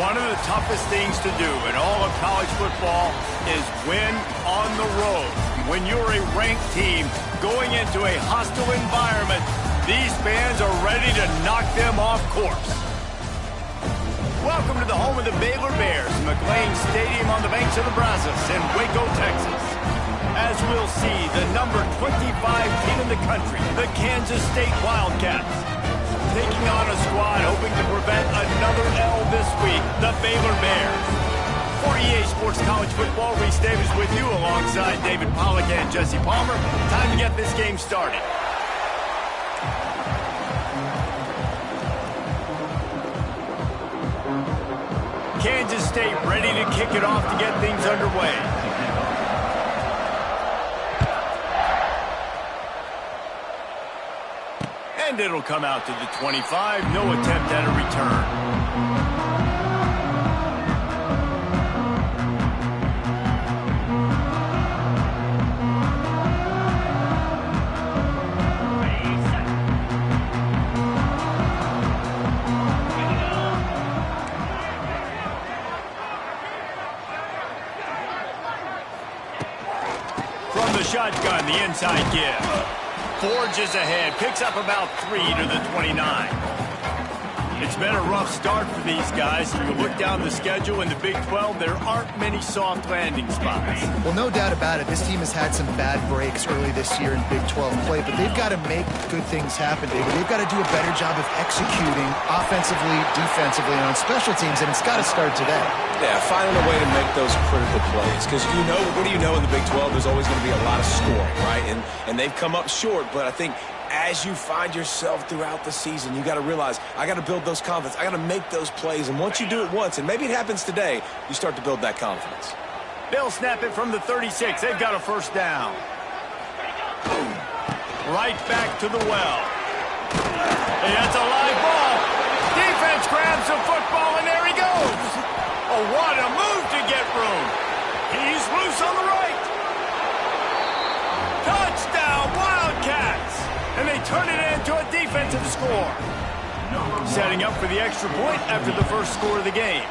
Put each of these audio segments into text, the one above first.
One of the toughest things to do in all of college football is win on the road. When you're a ranked team going into a hostile environment, these fans are ready to knock them off course. Welcome to the home of the Baylor Bears, McLean Stadium on the banks of the Brazos in Waco, Texas. As we'll see, the number 25 team in the country, the Kansas State Wildcats, taking on a squad hoping to prevent another L this week, the Baylor Bears. For EA Sports College Football, Reese Davis with you alongside David Pollack and Jesse Palmer. Time to get this game started. Kansas State ready to kick it off to get things underway. And it'll come out to the 25. No attempt at a return. From the shotgun, the inside give. Forges ahead, picks up about 3 to the 29. It's been a rough start for these guys. If you look down the schedule in the Big 12, there aren't many soft landing spots. Well, no doubt about it. This team has had some bad breaks early this year in Big 12 play, but they've got to make good things happen, David. They've got to do a better job of executing offensively, defensively, and on special teams, and it's got to start today. Yeah, finding a way to make those critical plays. Because what do you know in the Big 12? There's always going to be a lot of scoring, right? And they've come up short, but I think as you find yourself throughout the season, you got to realize, I got to build those confidence. I got to make those plays. And once you do it once, and maybe it happens today, you start to build that confidence. They'll snap it from the 36. They've got a first down. Right back to the well. Hey, that's a live ball. Defense grabs the football, and there he goes. Oh, what a move to get room. He's loose on the right. Touchdown, Wildcats. And they turn it into a defensive score. Setting up for the extra point after the first score of the game.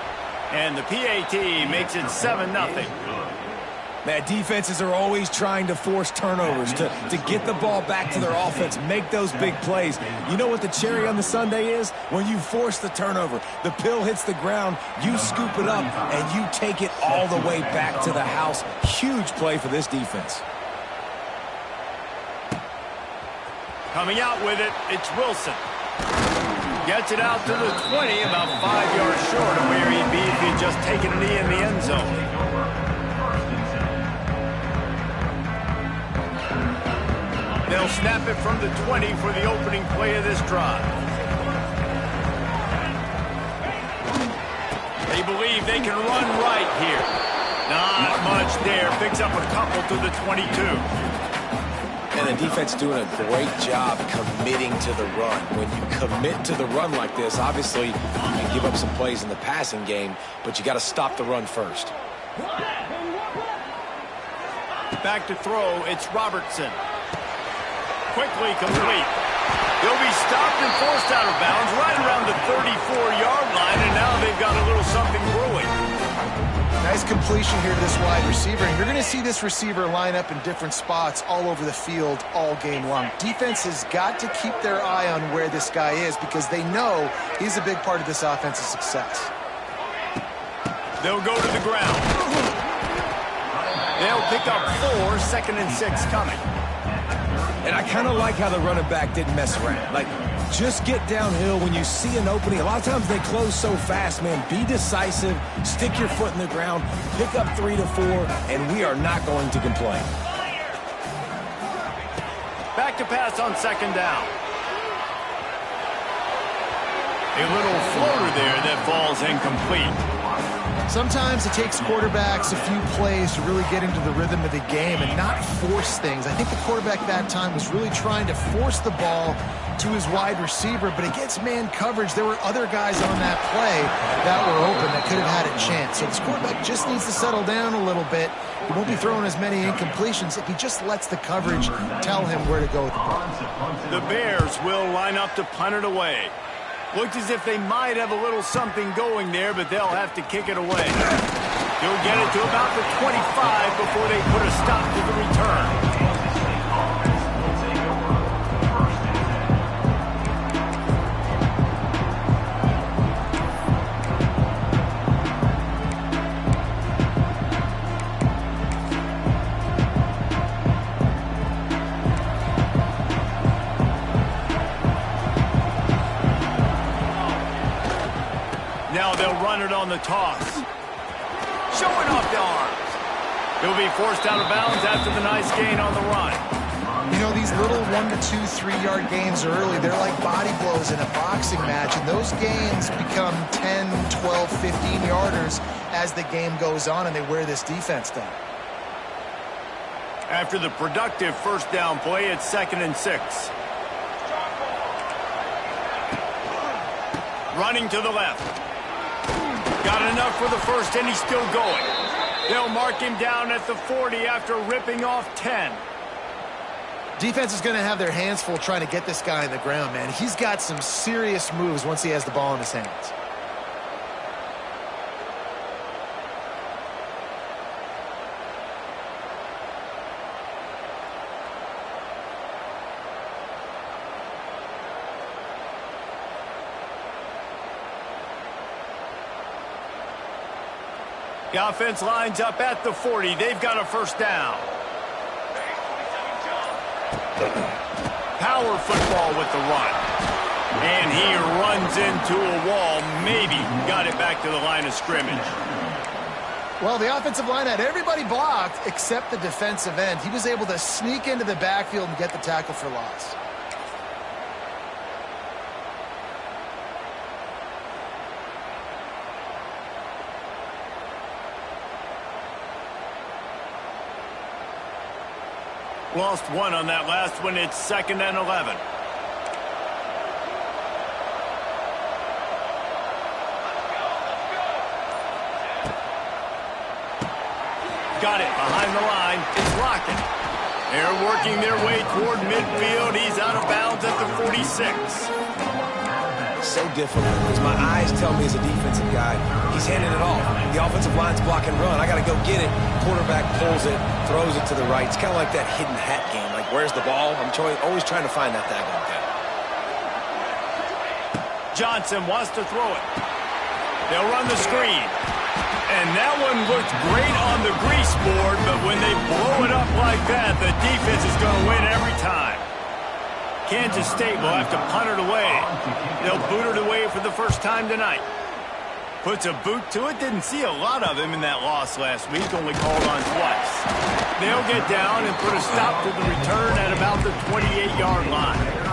And the PAT makes it 7-0. Man, defenses are always trying to force turnovers, to get the ball back to their offense, make those big plays. You know what the cherry on the sundae is? When you force the turnover, the pill hits the ground, you scoop it up, and you take it all the way back to the house. Huge play for this defense. Coming out with it, it's Wilson. Gets it out to the 20, about 5 yards short of where he'd be if he'd just taken a knee in the end zone. They'll snap it from the 20 for the opening play of this drive. They believe they can run right here. Not much there. Picks up a couple to the 22. And the defense doing a great job committing to the run. When you commit to the run like this, obviously you can give up some plays in the passing game, but you got to stop the run first. Back to throw, it's Robertson. Quickly complete. They'll be stopped and forced out of bounds right around the 34-yard line, and now they've got a little something brewing. Nice completion here to this wide receiver, and you're going to see this receiver line up in different spots all over the field all game long. Defense has got to keep their eye on where this guy is because they know he's a big part of this offense's success. They'll go to the ground. They'll pick up 4, 2nd and 6 coming. And I kind of like how the running back didn't mess around. Like, just get downhill when you see an opening. A lot of times they close so fast, man. Be decisive, stick your foot in the ground, pick up 3 to 4, and we are not going to complain. Back to pass on 2nd down. A little floater there that falls incomplete. Sometimes it takes quarterbacks a few plays to really get into the rhythm of the game and not force things. I think the quarterback that time was really trying to force the ball to his wide receiver, but against man coverage, there were other guys on that play that were open that could have had a chance. So this quarterback just needs to settle down a little bit. He won't be throwing as many incompletions if he just lets the coverage tell him where to go with the ball. The Bears will line up to punt it away. Looks as if they might have a little something going there, but they'll have to kick it away. He'll get it to about the 25 before they put a stop to the return. Now they'll run it on the toss. Showing off the arms. He'll be forced out of bounds after the nice gain on the run. You know, these little 1 to 2, 3-yard gains early, they're like body blows in a boxing match, and those gains become 10, 12, 15-yarders as the game goes on, and they wear this defense down. After the productive first down play, it's 2nd and 6. Running to the left. Got enough for the first, and he's still going. They'll mark him down at the 40 after ripping off 10. Defense is going to have their hands full trying to get this guy on the ground, man. He's got some serious moves once he has the ball in his hands. The offense lines up at the 40. They've got a first down. Power football with the run. And he runs into a wall. Maybe got it back to the line of scrimmage. Well, the offensive line had everybody blocked except the defensive end. He was able to sneak into the backfield and get the tackle for loss. Lost one on that last one. It's 2nd and 11. Got it behind the line. It's Lockett. They're working their way toward midfield. He's out of bounds at the 46. So difficult because my eyes tell me as a defensive guy, he's handing it off. The offensive line's block and run. I got to go get it. Quarterback pulls it, throws it to the right. It's kind of like that hidden hat game. Like, where's the ball? I'm always trying to find that daggone thing. Johnson wants to throw it. They'll run the screen. And that one looked great on the grease board, but when they blow it up like that, the defense is going to win every time. Kansas State will have to punt it away. They'll boot it away for the first time tonight. Puts a boot to it. Didn't see a lot of him in that loss last week. Only called on twice. They'll get down and put a stop to the return at about the 28-yard line.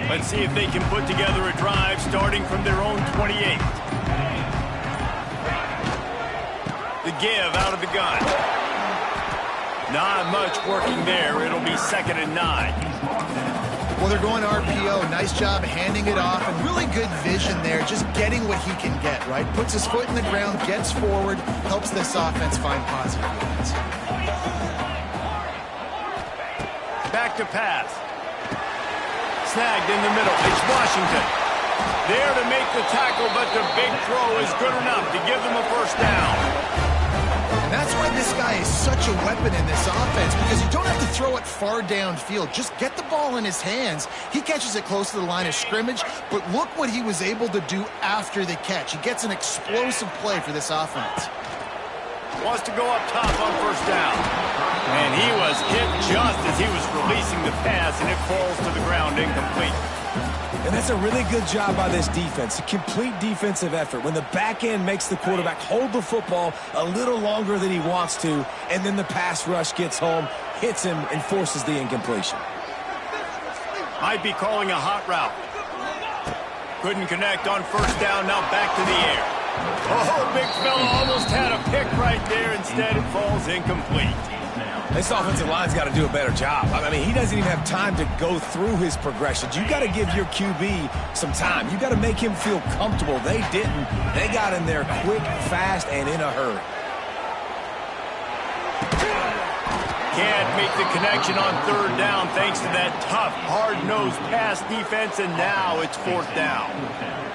Let's see if they can put together a drive starting from their own 28. The give out of the gun. Not much working there. It'll be 2nd and 9. Well, they're going RPO. Nice job handing it off, and really good vision there, just getting what he can get, right? Puts his foot in the ground, gets forward, helps this offense find positive points. Back to pass. Snagged in the middle. It's Washington. There to make the tackle, but the big throw is good enough to give them a first down. And that's why this guy is such a weapon in this offense, because you don't have to throw it far downfield. Just get the ball in his hands. He catches it close to the line of scrimmage, but look what he was able to do after the catch. He gets an explosive play for this offense. Wants to go up top on first down. And he was hit just as he was releasing the pass, and it falls to the ground incomplete. And that's a really good job by this defense, a complete defensive effort. When the back end makes the quarterback hold the football a little longer than he wants to, and then the pass rush gets home, hits him, and forces the incompletion. Might be calling a hot route. Couldn't connect on first down, now back to the air. Oh, big fella almost had a pick right there. Instead, it falls incomplete. This offensive line's got to do a better job. I mean, he doesn't even have time to go through his progressions. You got to give your QB some time. You got to make him feel comfortable. They didn't. They got in there quick, fast, and in a hurry. Can't make the connection on third down thanks to that tough, hard-nosed pass defense, and now it's fourth down.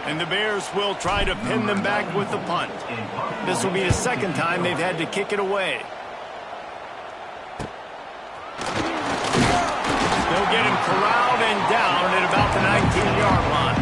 And the Bears will try to pin them back with the punt. This will be the second time they've had to kick it away. They'll get him corralled and down at about the 19-yard line.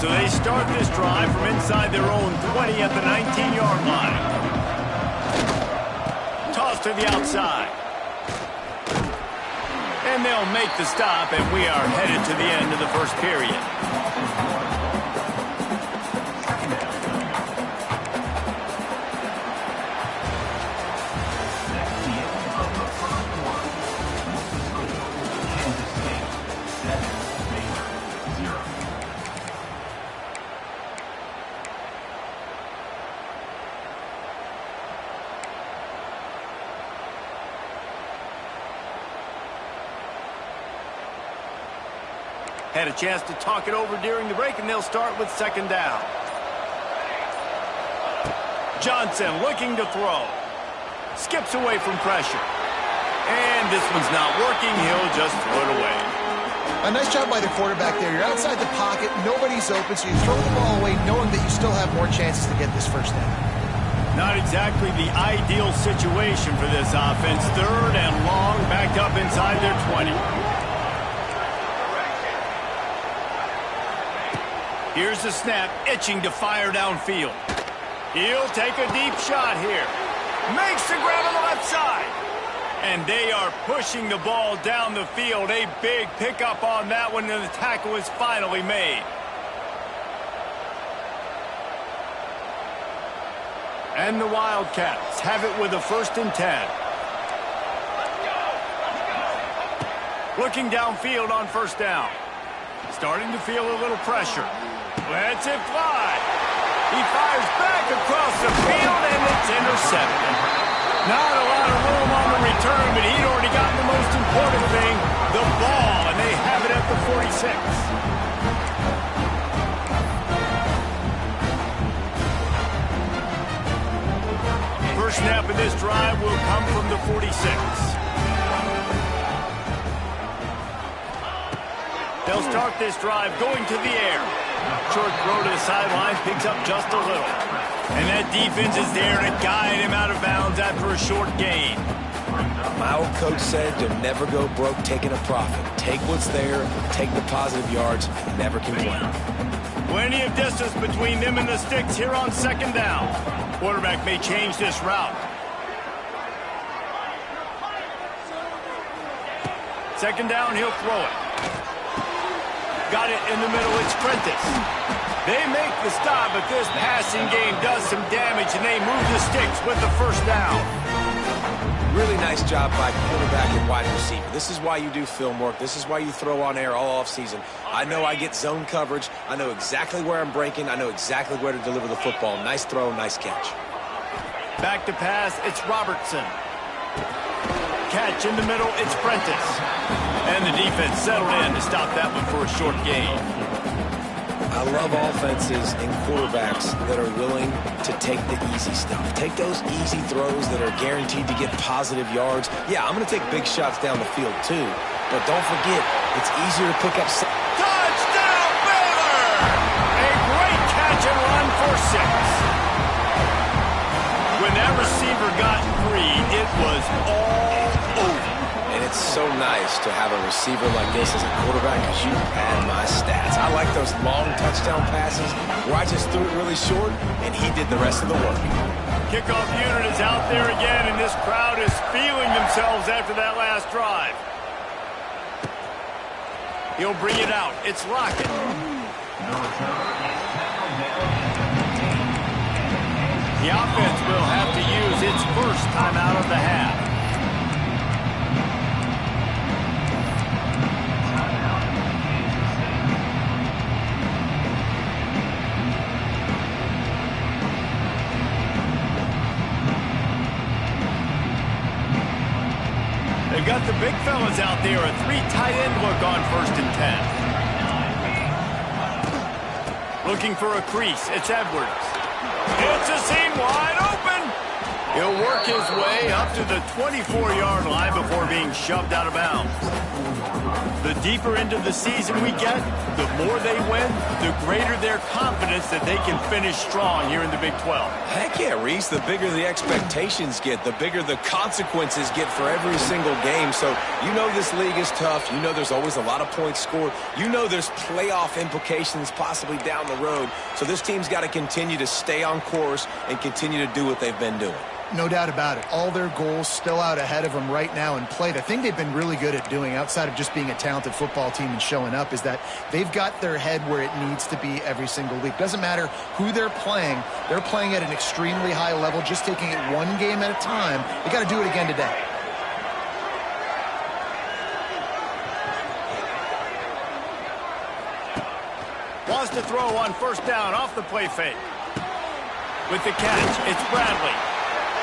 So they start this drive from inside their own 20 at the 19-yard line. Toss to the outside. And they'll make the stop, and we are headed to the end of the first period. Had a chance to talk it over during the break, and they'll start with second down. Johnson looking to throw. Skips away from pressure. And this one's not working. He'll just throw it away. A nice job by the quarterback there. You're outside the pocket. Nobody's open, so you throw the ball away knowing that you still have more chances to get this first down. Not exactly the ideal situation for this offense. Third and long, backed up inside their 20. Here's the snap, itching to fire downfield. He'll take a deep shot here. Makes the grab on the left side. And they are pushing the ball down the field. A big pickup on that one, and the tackle is finally made. And the Wildcats have it with a 1st and 10. Looking downfield on first down. Starting to feel a little pressure. Lets it fly. He fires back across the field, and it's intercepted. Not a lot of room on the return, but he'd already gotten the most important thing, the ball, and they have it at the 46. First snap of this drive will come from the 46. They'll start this drive going to the air. Short throw to the sideline, picks up just a little. And that defense is there to guide him out of bounds after a short gain. My old coach said to never go broke taking a profit. Take what's there, take the positive yards, never complain. Plenty of distance between them and the sticks here on second down. Quarterback may change this route. Second down, he'll throw it. Got it in the middle, it's Prentice. They make the stop, but this passing game does some damage, and they move the sticks with the first down. Really nice job by quarterback and wide receiver. This is why you do film work. This is why you throw on air all offseason. I know I get zone coverage. I know exactly where I'm breaking. I know exactly where to deliver the football. Nice throw, nice catch. Back to pass, it's Robertson. Catch in the middle, it's Prentice. And the defense settled in to stop that one for a short gain. I love offenses and quarterbacks that are willing to take the easy stuff. Take those easy throws that are guaranteed to get positive yards. Yeah, I'm going to take big shots down the field too. But don't forget, it's easier to pick up... Touchdown, Baylor! A great catch and run for 6. When that receiver got free, it was all over. And it's so nice to have a receiver like this as a quarterback because you pad my stats. I like those long touchdown passes where I just threw it really short and he did the rest of the work. Kickoff unit is out there again, and this crowd is feeling themselves after that last drive. He'll bring it out. It's Lockett. The offense will have to use its first timeout of the half. They've got the big fellas out there, a 3 tight end look on 1st and 10. Looking for a crease, it's Edwards. It's a seam wide open. He'll work his way up to the 24-yard line before being shoved out of bounds. The deeper into the season we get, the more they win, the greater their confidence that they can finish strong here in the Big 12. Heck yeah, Reese. The bigger the expectations get, the bigger the consequences get for every single game. So you know this league is tough. You know there's always a lot of points scored. You know there's playoff implications possibly down the road. So this team's got to continue to stay on course and continue to do what they've been doing. No doubt about it. All their goals still out ahead of them right now in play. The thing they've been really good at doing, outside of just being a talented football team and showing up, is that they've got their head where it needs to be every single week. Doesn't matter who they're playing at an extremely high level, just taking it one game at a time. They got to do it again today. Wants to throw on 1st down off the play fake. With the catch, it's Bradley.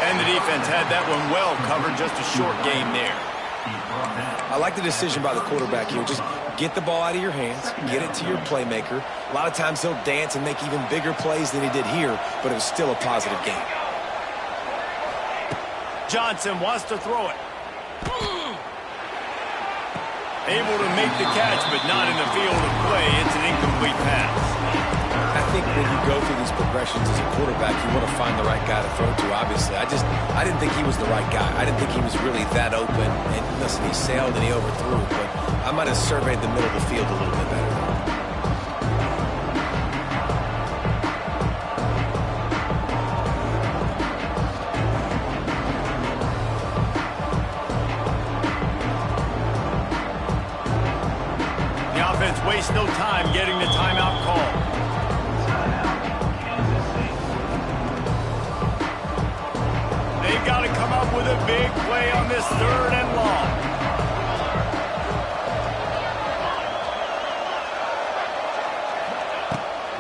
And the defense had that one well covered, just a short gain there. I like the decision by the quarterback here. Just get the ball out of your hands, get it to your playmaker. A lot of times he'll dance and make even bigger plays than he did here, but it was still a positive game. Johnson wants to throw it. Able to make the catch, but not in the field of play. It's an incomplete pass. I think when you go through these progressions as a quarterback, you want to find the right guy to throw to, obviously. I didn't think he was the right guy. I didn't think he was really that open. And listen, he sailed and he overthrew, but I might have surveyed the middle of the field a little bit better. The offense wastes no time getting the timeout call. They've got to come up with a big play on this 3rd and long.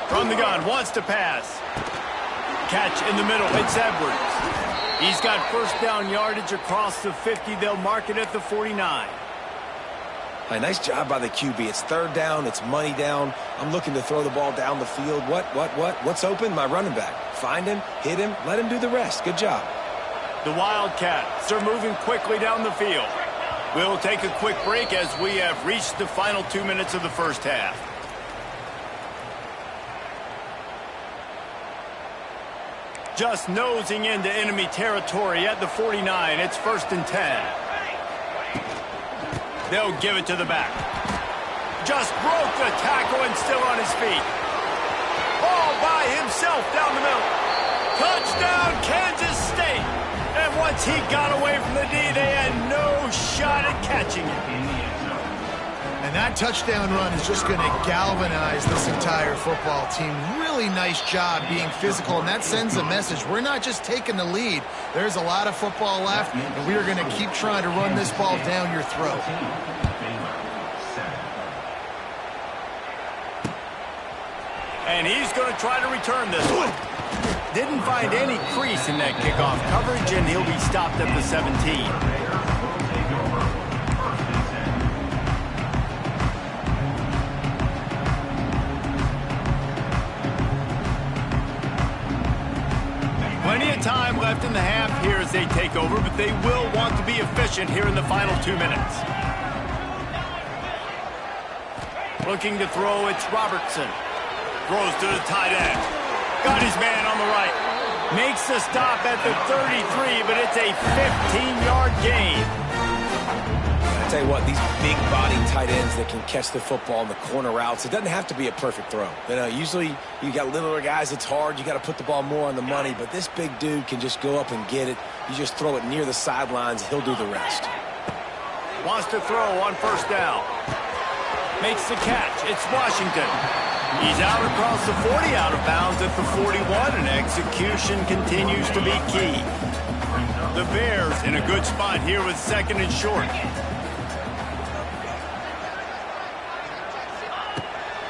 From the gun, wants to pass. Catch in the middle, it's Edwards. He's got 1st down yardage across the 50. They'll mark it at the 49. Nice job by the QB. It's 3rd down. It's money down. I'm looking to throw the ball down the field. What's open? My running back. Find him, hit him, let him do the rest. Good job. The Wildcats are moving quickly down the field. We'll take a quick break as we have reached the final 2 minutes of the 1st half. Just nosing into enemy territory at the 49. It's 1st and 10. They'll give it to the back. Just broke the tackle and still on his feet. All by himself down the middle. Touchdown, Kansas State. And once he got away from the D, they had no shot at catching it. And that touchdown run is just going to galvanize this entire football team. Really nice job being physical, and that sends a message. We're not just taking the lead. There's a lot of football left, and we are going to keep trying to run this ball down your throat. And he's going to try to return this one. Didn't find any crease in that kickoff coverage, and he'll be stopped at the 17. Plenty of time left in the half here as they take over, but they will want to be efficient here in the final 2 minutes. Looking to throw, it's Robertson. Throws to the tight end. Got his man on the right. Makes the stop at the 33, but it's a 15-yard gain. tell you what, these big-body tight ends that can catch the football in the corner routes, it doesn't have to be a perfect throw. You know, usually you got littler guys, it's hard. You got to put the ball more on the money, but this big dude can just go up and get it. You just throw it near the sidelines, he'll do the rest. Wants to throw on first down. Makes the catch. It's Washington. He's out across the 40, out of bounds at the 41, and execution continues to be key. The Bears in a good spot here with second and short.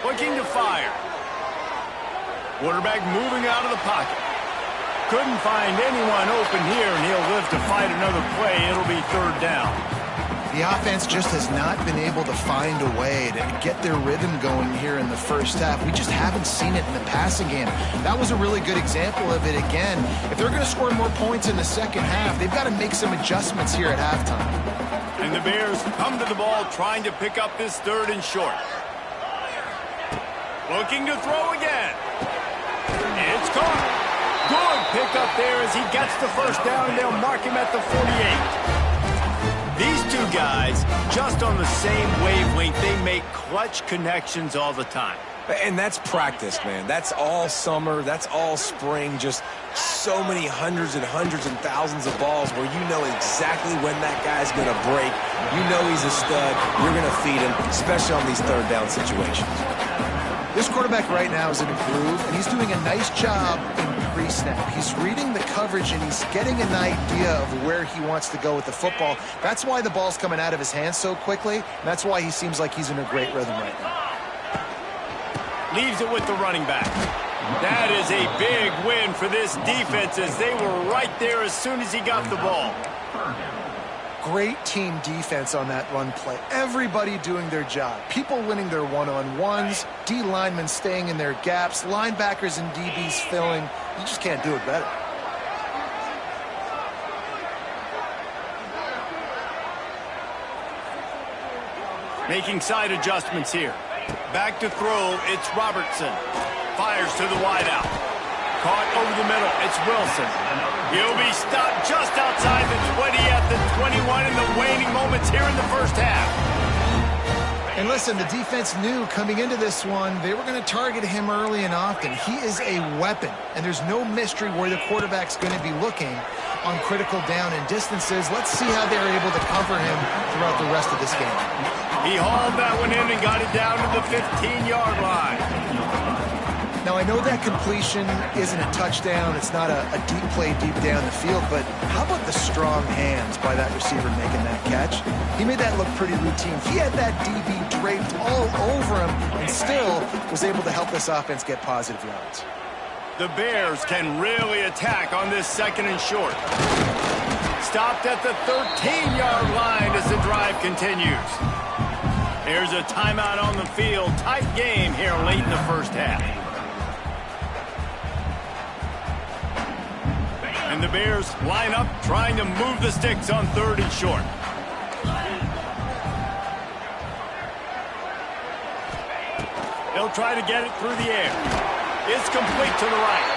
Looking to fire. Quarterback moving out of the pocket. Couldn't find anyone open here, and he'll live to fight another play. It'll be third down. The offense just has not been able to find a way to get their rhythm going here in the first half. We just haven't seen it in the passing game. That was a really good example of it again. If they're going to score more points in the second half, they've got to make some adjustments here at halftime. And the Bears come to the ball trying to pick up this third and short. Looking to throw again. It's caught. Good pickup there as he gets the first down, and they'll mark him at the 48. These two guys, just on the same wavelength, they make clutch connections all the time. And that's practice, man. That's all summer. That's all spring. Just so many hundreds and thousands of balls where you know exactly when that guy's going to break. You know he's a stud. You're going to feed him, especially on these third down situations. This quarterback right now is in a groove, and he's doing a nice job in pre-snap. He's reading the coverage, and he's getting an idea of where he wants to go with the football. That's why the ball's coming out of his hands so quickly, and that's why he seems like he's in a great rhythm right now. Leaves it with the running back. That is a big win for this defense as they were right there as soon as he got the ball. Great team defense on that run play. Everybody doing their job. People winning their one-on-ones, D linemen staying in their gaps, linebackers and DBs filling. You just can't do it better. Making side adjustments here. Back to throw, it's Robertson. Fires to the wideout. Caught over the middle, it's Wilson. He'll be stopped just outside the 20 at the 21 in the waning moments here in the first half. And listen, the defense knew coming into this one, they were going to target him early and often. He is a weapon, and there's no mystery where the quarterback's going to be looking on critical down and distances. Let's see how they're able to cover him throughout the rest of this game. He hauled that one in and got it down to the 15-yard line. Now, I know that completion isn't a touchdown. It's not a deep play deep down the field, but how about the strong hands by that receiver making that catch? He made that look pretty routine. He had that DB draped all over him and still was able to help this offense get positive yards. The Bears can really attack on this second and short. Stopped at the 13-yard line as the drive continues. There's a timeout on the field. Tight game here late in the first half. And the Bears line up trying to move the sticks on third and short. They'll try to get it through the air. It's complete to the right.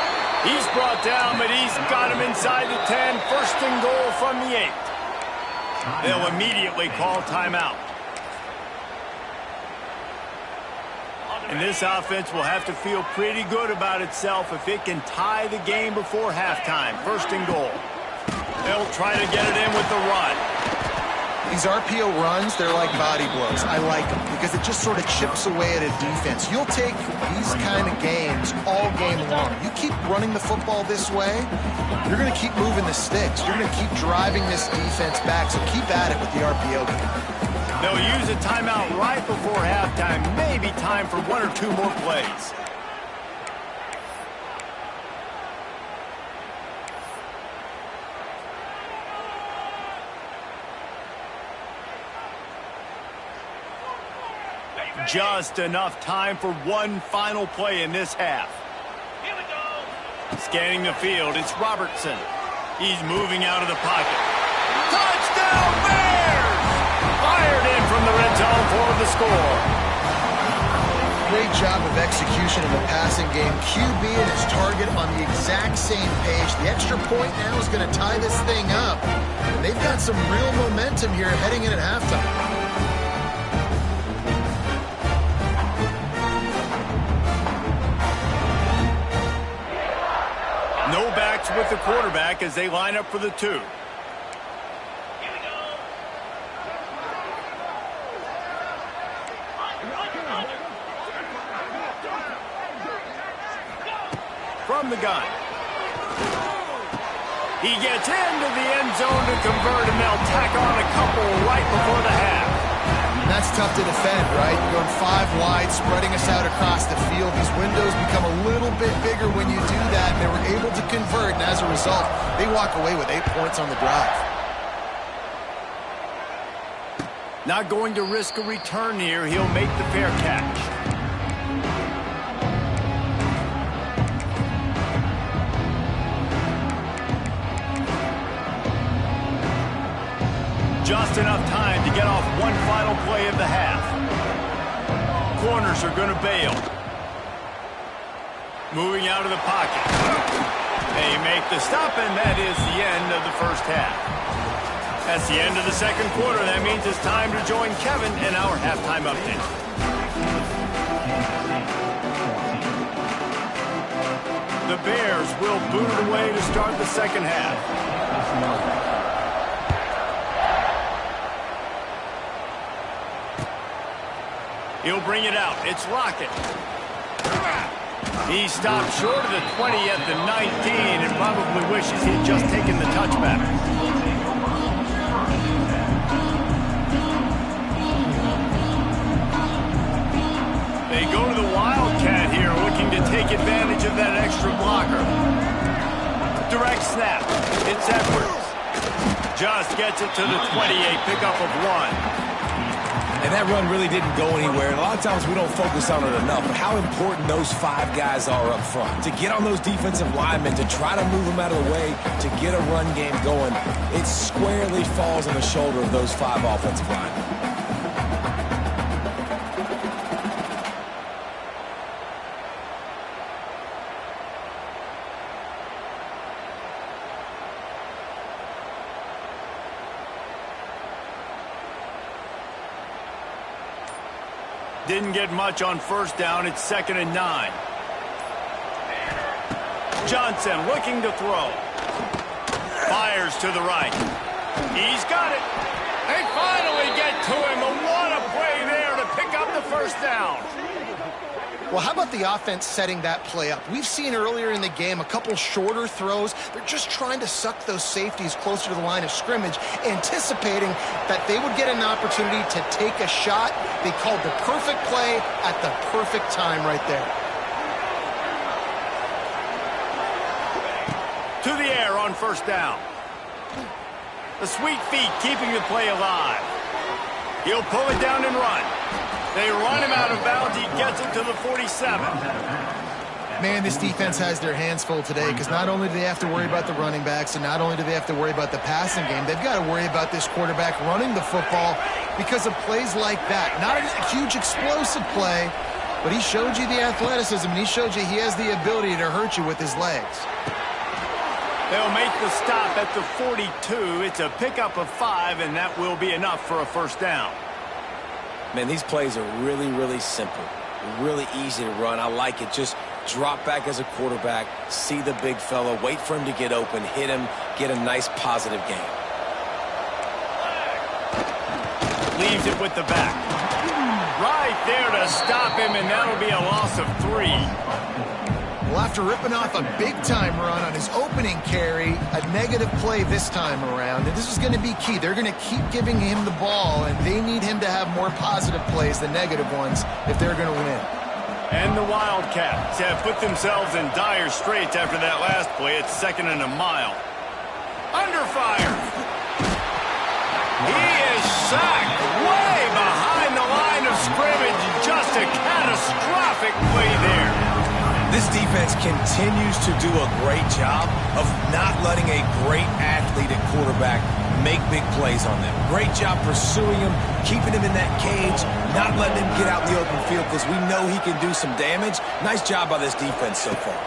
He's brought down, but he's got him inside the 10. First and goal from the 8. They'll immediately call timeout. And this offense will have to feel pretty good about itself if it can tie the game before halftime. First and goal. They'll try to get it in with the run. These RPO runs, they're like body blows. I like them because it just sort of chips away at a defense. You'll take these kind of games all game long. You keep running the football this way, you're going to keep moving the sticks. You're going to keep driving this defense back, so keep at it with the RPO game. They'll use a timeout right before halftime. Maybe time for one or two more plays. Just enough time for one final play in this half. Here we go. Scanning the field, it's Robertson. He's moving out of the pocket. Touchdown Bears! Fired in from the red zone for the score. Great job of execution in the passing game. QB and his target on the exact same page. The extra point now is going to tie this thing up. They've got some real momentum here heading in at halftime. with the quarterback as they line up for the 2. From the gun. He gets into the end zone to convert, and they'll tack on a couple right before the half. And that's tough to defend, right? Going 5 wide, spreading us out across the field. These windows become a little bit bigger when you do that, and they were able to convert, and as a result, they walk away with 8 points on the drive. Not going to risk a return here. He'll make the fair catch. Just enough time to get off one final play of the half. Corners are going to bail. Moving out of the pocket. They make the stop, and that is the end of the first half. That's the end of the second quarter. That means it's time to join Kevin in our halftime update. The Bears will boot it away to start the second half. He'll bring it out. It's Lockett. He stopped short of the 20 at the 19 and probably wishes he'd just taken the touchback. They go to the Wildcat here, looking to take advantage of that extra blocker. Direct snap. It's Edwards. Just gets it to the 28, pickup of 1. And that run really didn't go anywhere. And a lot of times we don't focus on it enough, but how important those 5 guys are up front. To get on those defensive linemen, to try to move them out of the way, to get a run game going, it squarely falls on the shoulder of those 5 offensive linemen. Didn't get much on first down. It's 2nd and 9. Johnson looking to throw. Fires to the right. He's got it. They finally get to him. And what a play there to pick up the first down. Well, how about the offense setting that play up? We've seen earlier in the game a couple shorter throws. They're just trying to suck those safeties closer to the line of scrimmage, anticipating that they would get an opportunity to take a shot. They called the perfect play at the perfect time right there. To the air on first down. The sweet feet keeping the play alive. He'll pull it down and run. They run him out of bounds. He gets it to the 47. Man, this defense has their hands full today because not only do they have to worry about the running backs and not only do they have to worry about the passing game, they've got to worry about this quarterback running the football because of plays like that. Not a huge explosive play, but he showed you the athleticism, and he showed you he has the ability to hurt you with his legs. They'll make the stop at the 42. It's a pickup of 5, and that will be enough for a first down. Man, these plays are really, really simple. Really easy to run. I like it. Just drop back as a quarterback, see the big fella, wait for him to get open, hit him, get a nice positive gain. Leaves it with the back. Right there to stop him, and that'll be a loss of 3. Well, after ripping off a big-time run on his opening carry, a negative play this time around, and this is going to be key. They're going to keep giving him the ball, and they need him to have more positive plays than negative ones if they're going to win. And the Wildcats have put themselves in dire straits after that last play. It's 2nd and a mile. Under fire. He is sacked way behind the line of scrimmage. Just a catastrophic play there. This defense continues to do a great job of not letting a great athlete at quarterback make big plays on them. Great job pursuing him, keeping him in that cage, not letting him get out in the open field because we know he can do some damage. Nice job by this defense so far.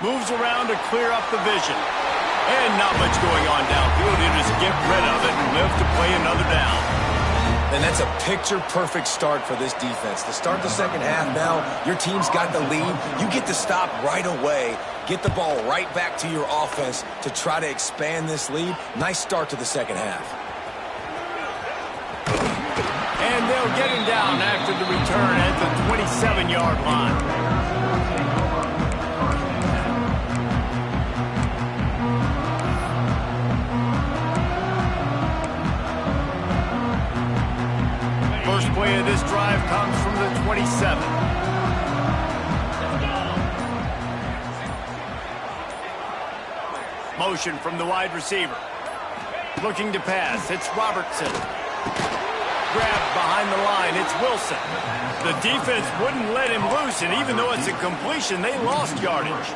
Moves around to clear up the vision. And not much going on downfield. He'll just get rid of it and live to play another down. And that's a picture-perfect start for this defense. To start the second half now, your team's got the lead. You get to stop right away, get the ball right back to your offense to try to expand this lead. Nice start to the second half. And they'll get him down after the return at the 27-yard line. First play of this drive comes from the 27. Motion from the wide receiver. Looking to pass. It's Robertson. Grabbed behind the line. It's Wilson. The defense wouldn't let him loose, and even though it's a completion, they lost yardage.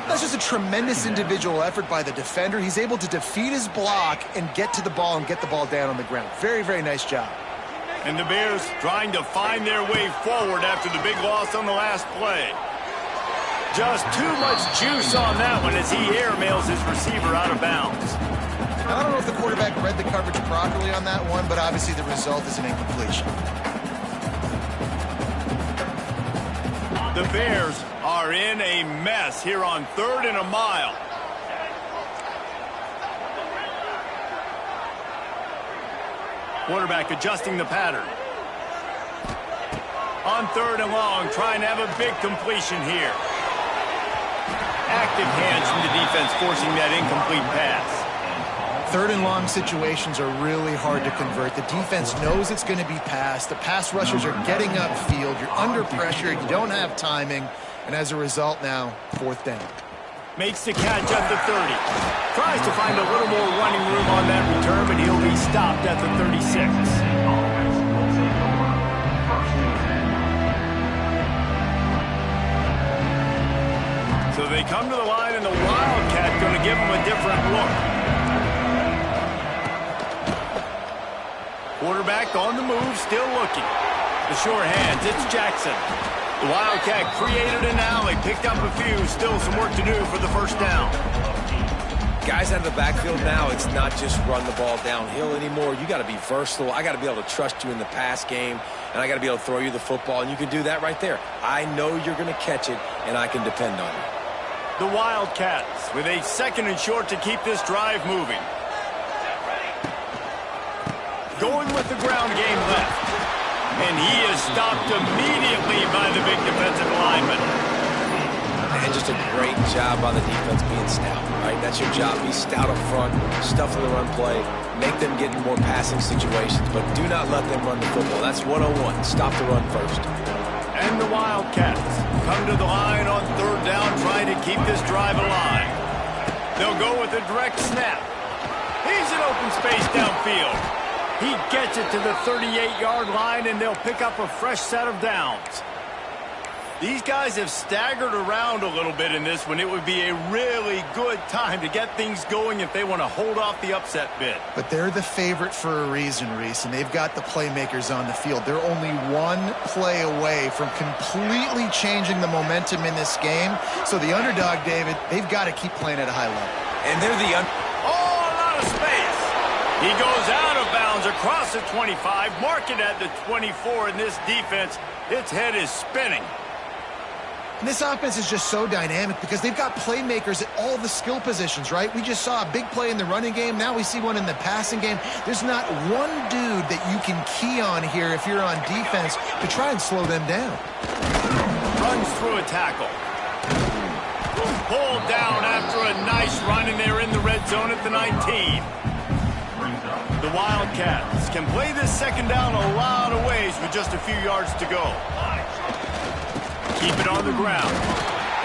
That's just a tremendous individual effort by the defender. He's able to defeat his block and get to the ball and get the ball down on the ground. Very, very nice job. And the Bears trying to find their way forward after the big loss on the last play. Just too much juice on that one as he airmails his receiver out of bounds. I don't know if the quarterback read the coverage properly on that one, but obviously the result is an incompletion. The Bears are in a mess here on 3rd and a mile. Quarterback adjusting the pattern. On 3rd and long, trying to have a big completion here. Active hands from the defense forcing that incomplete pass. 3rd and long situations are really hard to convert. The defense knows it's going to be passed. The pass rushers are getting upfield. You're under pressure. You don't have timing. And as a result now, 4th down. Makes the catch at the 30. Tries to find a little more running room on that return, but he'll be stopped at the 36. So they come to the line, and the Wildcat going to give them a different look. Quarterback on the move, still looking. The sure hands, it's Jackson. The Wildcat created an alley, picked up a few, still some work to do for the first down. Guys out of the backfield now, it's not just run the ball downhill anymore. You got to be versatile. I got to be able to trust you in the pass game, and I got to be able to throw you the football, and you can do that right there. I know you're going to catch it, and I can depend on you. The Wildcats with a 2nd and short to keep this drive moving. Going with the ground game left. And he is stopped immediately by the big defensive lineman. And just a great job by the defense being stout, right? That's your job. Be stout up front, stuff the run play, make them get in more passing situations, but do not let them run the football. That's 101. Stop the run first. And the Wildcats come to the line on 3rd down, trying to keep this drive alive. They'll go with a direct snap. He's in open space downfield. He gets it to the 38-yard line, and they'll pick up a fresh set of downs. These guys have staggered around a little bit in this one. It would be a really good time to get things going if they want to hold off the upset bid. But they're the favorite for a reason, Reese, and they've got the playmakers on the field. They're only one play away from completely changing the momentum in this game. So the underdog, David, they've got to keep playing at a high level. And they're the oh, a lot of space. He goes out of bounds across the 25, mark it at the 24, and this defense, its head is spinning. And this offense is just so dynamic because they've got playmakers at all the skill positions, right? We just saw a big play in the running game. Now we see one in the passing game. There's not one dude that you can key on here if you're on defense to try and slow them down. Runs through a tackle. Pulled down after a nice run, and they're in the red zone at the 19. The Wildcats can play this 2nd down a lot of ways with just a few yards to go. Keep it on the ground.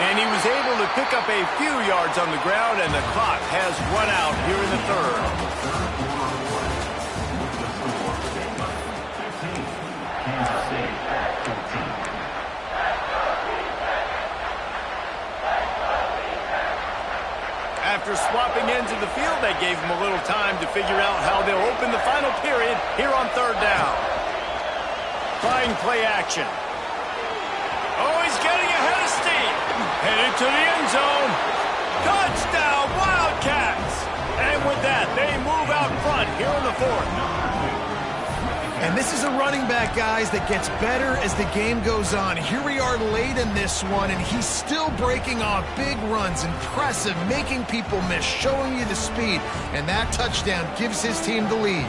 And he was able to pick up a few yards on the ground, and the clock has run out here in the 3rd. After swapping ends of the field, that gave them a little time to figure out how they'll open the final period here on 3rd down. Trying play action. Oh, he's getting ahead of steam. Headed to the end zone. Touchdown, Wildcats. And with that, they move out front here in the 4th. And this is a running back, guys, that gets better as the game goes on. Here we are late in this one, and he's still breaking off big runs. Impressive, making people miss, showing you the speed. And that touchdown gives his team the lead.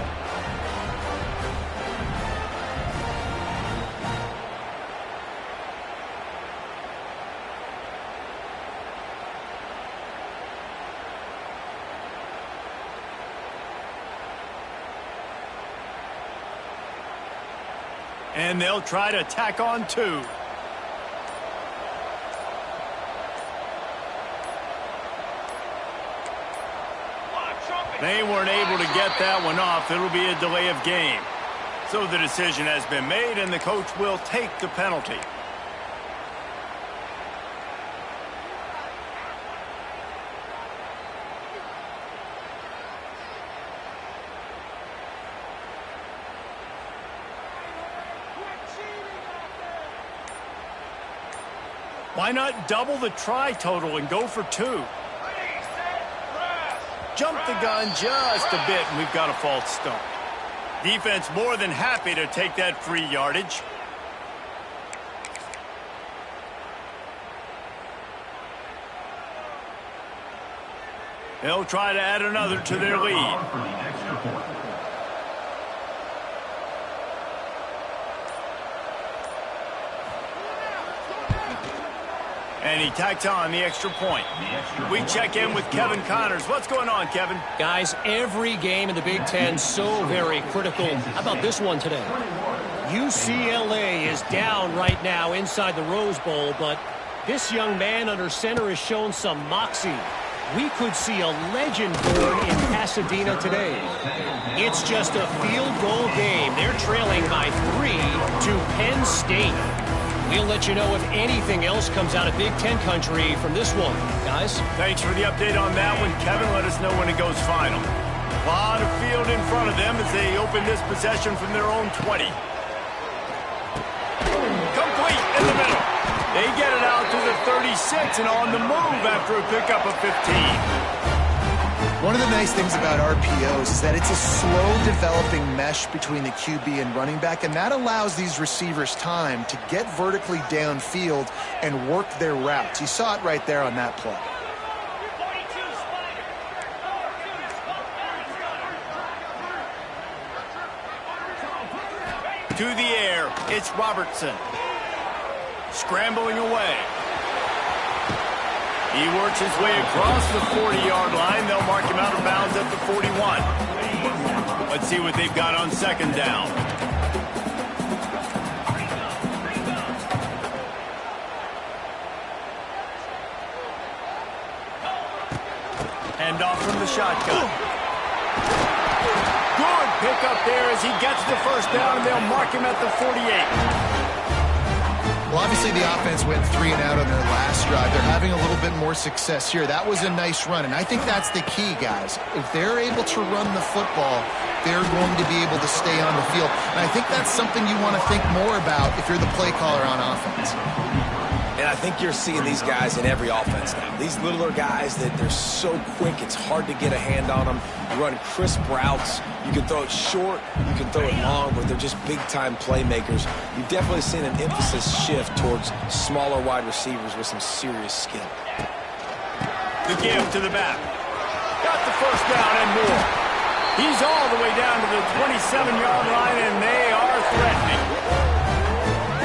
And they'll try to tack on 2. They weren't able to get that one off. It'll be a delay of game. So the decision has been made, and the coach will take the penalty. Why not double the try total and go for 2? Jump the gun just a bit, and we've got a false start. Defense more than happy to take that free yardage. They'll try to add another to their lead. And he tacks on the extra point. We check in with Kevin Connors. What's going on, Kevin? Guys, every game in the Big Ten so very critical. How about this one today? UCLA is down right now inside the Rose Bowl, but this young man under center has shown some moxie. We could see a legend born in Pasadena today. It's just a field goal game. They're trailing by 3 to Penn State. We'll let you know if anything else comes out of Big Ten country from this one. Guys? Thanks for the update on that one, Kevin. Let us know when it goes final. A lot of field in front of them as they open this possession from their own 20. Complete in the middle. They get it out to the 36 and on the move after a pickup of 15. One of the nice things about RPOs is that it's a slow-developing mesh between the QB and running back, and that allows these receivers time to get vertically downfield and work their routes. You saw it right there on that play. To the air, it's Robertson. Scrambling away. He works his way across the 40-yard line. They'll mark him out of bounds at the 41. Let's see what they've got on second down. Hand off from the shotgun. Good pickup there as he gets the first down, and they'll mark him at the 48. Well, obviously the offense went 3 and out on their last drive. They're having a little bit more success here. That was a nice run, and I think that's the key, guys. If they're able to run the football, they're going to be able to stay on the field. And I think that's something you want to think more about if you're the play caller on offense. And I think you're seeing these guys in every offense now. These littler guys that they're so quick, it's hard to get a hand on them. You run crisp routes. You can throw it short, you can throw it long, but they're just big-time playmakers. You've definitely seen an emphasis shift towards smaller wide receivers with some serious skill. The give to the back. Got the first down and more. He's all the way down to the 27-yard line, and they are threatening.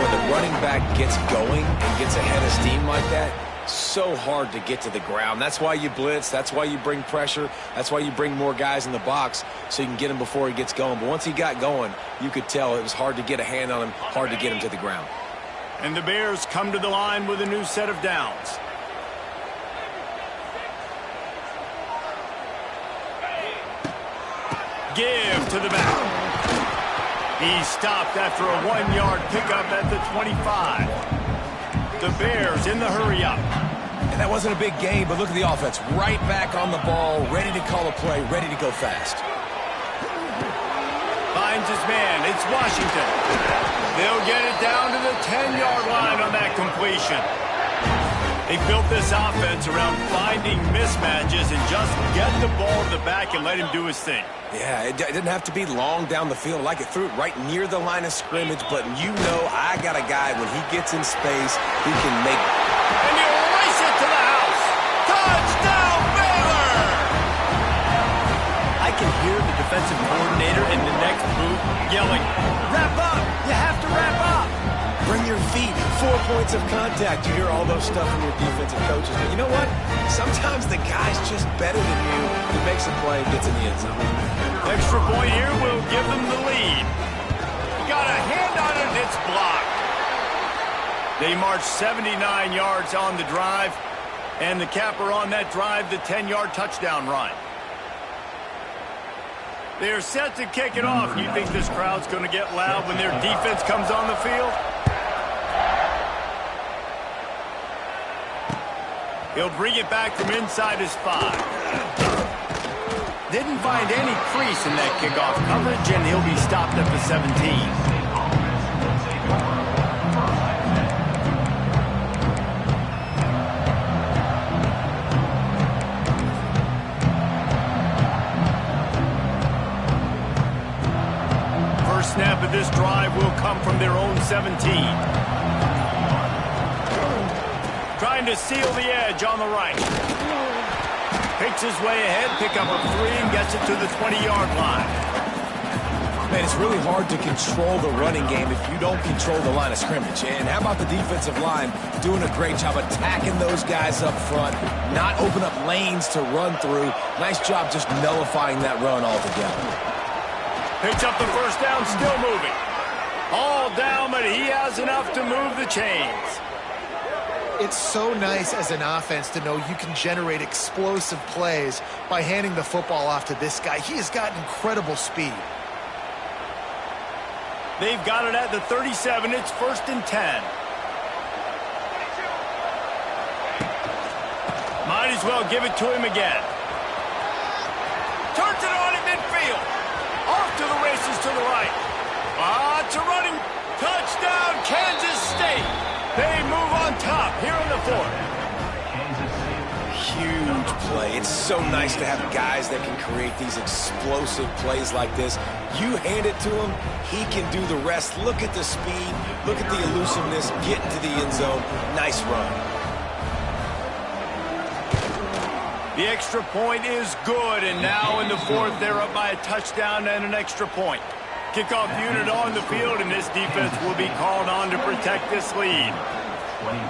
When the running back gets going and gets ahead of steam like that, so hard to get to the ground. That's why you blitz. That's why you bring pressure. That's why you bring more guys in the box so you can get him before he gets going. But once he got going, you could tell it was hard to get a hand on him, hard to get him to the ground. And the Bears come to the line with a new set of downs. Give to the back. He stopped after a 1-yard pickup at the 25. The Bears in the hurry-up. And that wasn't a big game, but look at the offense. Right back on the ball, ready to call a play, ready to go fast. Finds his man. It's Washington. They'll get it down to the 10-yard line on that completion. They built this offense around finding mismatches and just get the ball to the back and let him do his thing. Yeah, it didn't have to be long down the field. Like, it threw it right near the line of scrimmage, but you know I got a guy, when he gets in space, who can make it. And he'll race it to the house. Touchdown, Baylor! I can hear the defensive coordinator in the next booth yelling, "Wrap up! You have to wrap up!" Bring your feet, 4 points of contact. You hear all those stuff from your defensive coaches. But you know what? Sometimes the guy's just better than you. He makes a play and gets in the end zone. Extra point here will give them the lead. Got a hand on it, and it's blocked. They march 79 yards on the drive, and the capper on that drive, the 10-yard touchdown run. They're set to kick it off. You think this crowd's going to get loud when their defense comes on the field? He'll bring it back from inside his 5. Didn't find any crease in that kickoff coverage, and he'll be stopped at the 17. First snap of this drive will come from their own 17. Trying to seal the edge on the right. Takes his way ahead, pick up a 3, and gets it to the 20-yard line. Man, it's really hard to control the running game if you don't control the line of scrimmage. And how about the defensive line doing a great job attacking those guys up front, not open up lanes to run through. Nice job just nullifying that run altogether. Picks up the first down, still moving. All down, but he has enough to move the chains. It's so nice as an offense to know you can generate explosive plays by handing the football off to this guy. He has got incredible speed. They've got it at the 37. It's 1st and 10. Might as well give it to him again. Turns it on in midfield. Off to the races to the right. It's a running touchdown, Kansas State. They move on top here in the 4th. Huge play. It's so nice to have guys that can create these explosive plays like this. You hand it to him, he can do the rest. Look at the speed. Look at the elusiveness. Get into the end zone. Nice run. The extra point is good, and now in the 4th, they're up by a touchdown and an extra point. Kickoff unit on the field, and this defense will be called on to protect this lead. 21.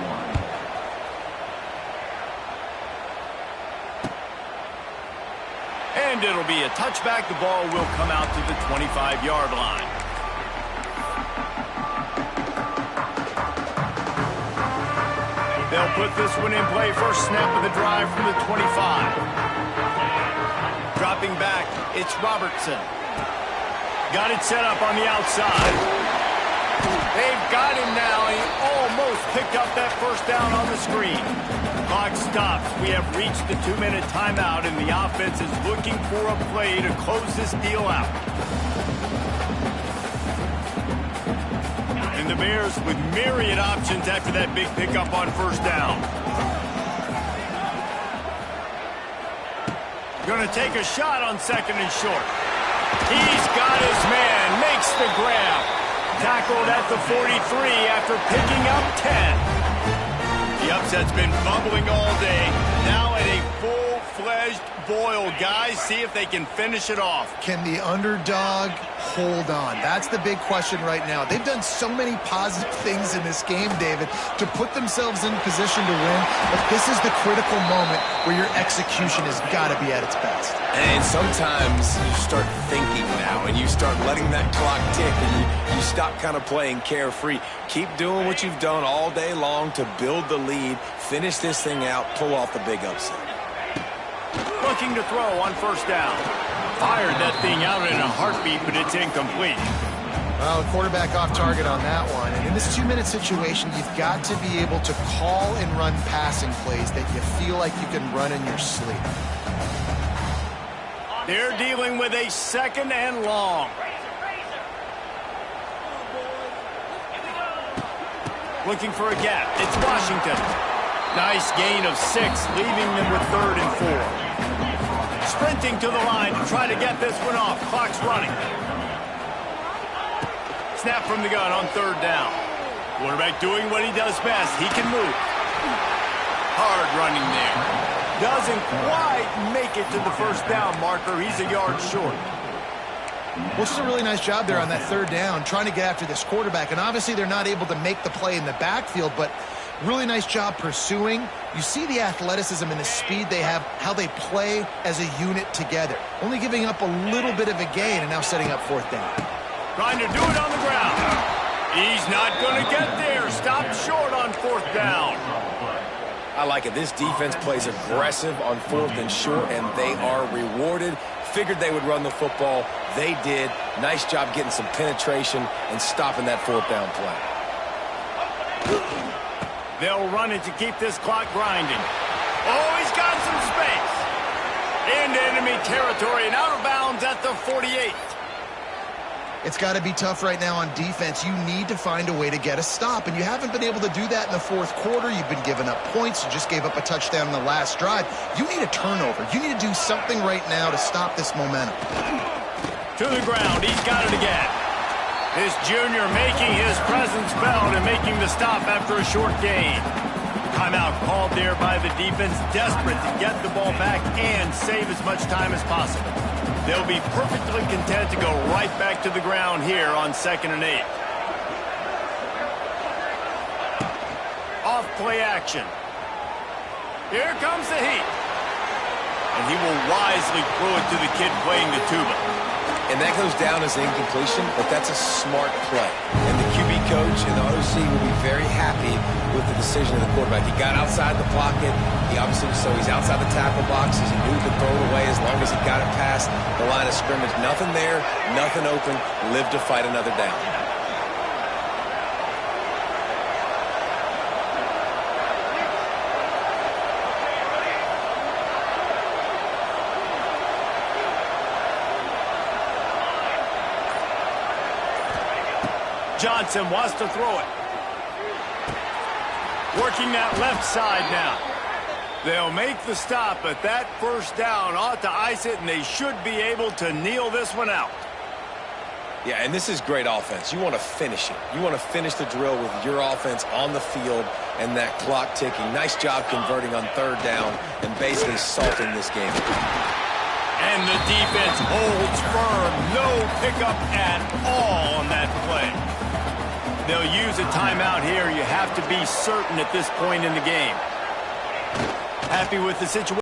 And it'll be a touchback. The ball will come out to the 25-yard line. They'll put this one in play. First snap of the drive from the 25. Dropping back, it's Robertson. Got it set up on the outside. They've got him now. He almost picked up that first down on the screen. Clock stops. We have reached the 2-minute timeout, and the offense is looking for a play to close this deal out. And the Bears with myriad options after that big pickup on first down. Going to take a shot on 2nd and short. He's got his man, makes the grab. Tackled at the 43 after picking up 10. The upset's been bubbling all day. Now at a full-fledged boil. Guys, see if they can finish it off. Can the underdog hold on? That's the big question right now. They've done so many positive things in this game, David, to put themselves in position to win, but this is the critical moment where your execution has got to be at its best. And sometimes you start thinking now, and you start letting that clock tick, and you stop kind of playing carefree. Keep doing what you've done all day long to build the lead, finish this thing out, pull off the big upset. Looking to throw on first down. Fired that thing out in a heartbeat, but it's incomplete. Well, the quarterback off target on that one. And in this 2-minute situation, you've got to be able to call and run passing plays that you feel like you can run in your sleep. They're dealing with a 2nd and long. Looking for a gap. It's Washington. Nice gain of 6, leaving them with 3rd and 4. Sprinting to the line to try to get this one off. Clock's running. Snap from the gun on 3rd down. Quarterback doing what he does best. He can move. Hard running there. Doesn't quite make it to the 1st down marker. He's a yard short. Well, just a really nice job there on that 3rd down, trying to get after this quarterback. And obviously they're not able to make the play in the backfield, but really nice job pursuing. You see the athleticism and the speed they have, how they play as a unit together. Only giving up a little bit of a gain and now setting up 4th down. Trying to do it on the ground. He's not going to get there. Stopped short on 4th down. I like it. This defense plays aggressive on 4th and short, and they are rewarded. Figured they would run the football. They did. Nice job getting some penetration and stopping that 4th down play. They'll run it to keep this clock grinding. Oh, he's got some space. Into enemy territory and out of bounds at the 48. It's got to be tough right now on defense. You need to find a way to get a stop, and you haven't been able to do that in the 4th quarter. You've been giving up points. You just gave up a touchdown in the last drive. You need a turnover. You need to do something right now to stop this momentum. To the ground. He's got it again. This junior making his presence felt and making the stop after a short gain. Timeout called there by the defense, desperate to get the ball back and save as much time as possible. They'll be perfectly content to go right back to the ground here on 2nd and 8. Off play action. Here comes the heat. And he will wisely throw it to the kid playing the tuba. And that goes down as an incompletion, but that's a smart play. And the QB coach and the OC will be very happy with the decision of the quarterback. He got outside the pocket. He obviously, so he's outside the tackle boxes. He knew he could throw it away as long as he got it past the line of scrimmage. Nothing there, nothing open. Live to fight another down. Johnson wants to throw it. Working that left side now. They'll make the stop, but that 1st down ought to ice it, and they should be able to kneel this one out. Yeah, and this is great offense. You want to finish it. You want to finish the drill with your offense on the field and that clock ticking. Nice job converting on 3rd down and basically salting this game. And the defense holds firm. No pickup at all on that play. They'll use a timeout here. You have to be certain at this point in the game. Happy with the situation.